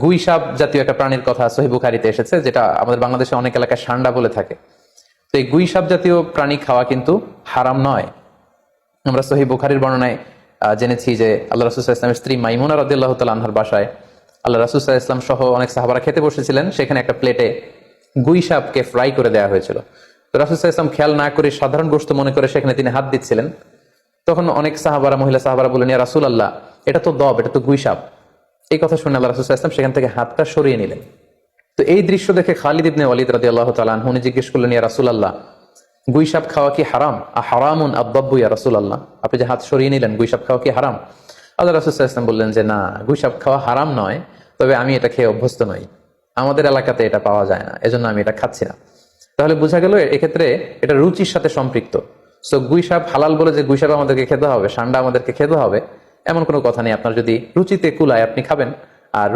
গুই সাপ জাতীয় একটা প্রাণীর কথা সহিহ বুখারীতে এসেছে, যেটা আমাদের বাংলাদেশে অনেক এলাকায় সান্ডা বলে থাকে। তো এই গুই সাপ জাতীয় প্রাণী খাওয়া কিন্তু হারাম নয়। আমরা সহিহ বুখারীর বর্ণনায় জেনেছি যে আল্লাহ রাসূল সাল্লাল্লাহু আলাইহি ওয়াসাল্লামের স্ত্রী মাইমুনা রাদিয়াল্লাহু তাআলা আনহার বাসায় আল্লাহ রাসূল সাল্লাল্লাহু আলাইহি ওয়াসাল্লাম সহ অনেক সাহাবারা খেতে বসেছিলেন। সেখানে একটা প্লেটে গুই সাপকে ফ্রাই করে দেওয়া হয়েছিল। তো রাসূল সাল্লাল্লাহু আলাইহি ওয়াসাল্লাম খেয়াল না করে সাধারণ গোশত মনে করে সেখানে তিনি হাত দিচ্ছিলেন। তখন অনেক সাহাবারা, মহিলা সাহাবারা বললেন, ইয়া রাসূলুল্লাহ, এটা তো দব, এটা তো গুই সাপ। এই কথা শুনে আল্লাহ রাসূল সাল্লাল্লাহু আলাইহি ওয়াসাল্লাম সেখান থেকে হাতটা সরিয়ে নিলেন। তো এই দৃশ্য দেখে খালিদ ইবনে ওয়ালিদ রাদিয়াল্লাহু তাআলা আনহু জিজ্ঞেস করলেন, ইয়া রাসূলুল্লাহ, গুই সাপ খাওয়া কি হারাম? হারামুন আদ-দাব্বু ইয়া রাসূলুল্লাহ, আপনি যে হাত সরিয়ে নিলেন, গুই সাপ খাওয়া কি হারাম? আল্লাহ রাসূল সাল্লাল্লাহু আলাইহি ওয়াসাল্লাম বললেন যে না, গুই সাপ খাওয়া হারাম নয়, তবে আমি এটা খেয়ে অভ্যস্ত নই, আমাদের এলাকাতে এটা পাওয়া যায় না, এজন্য আমি এটা খাচ্ছি না। তাহলে বোঝা গেল এক্ষেত্রে এটা রুচির সাথে সম্পৃক্ত। সো গুই সাপ হালাল বলে যে গুই সাপ আমাদেরকে খেতে হবে, সান্ডা আমাদেরকে খেতে হবে, এমন কোনো কথা নেই। আপনার যদি রুচিতে কুলায় আপনি খাবেন, আর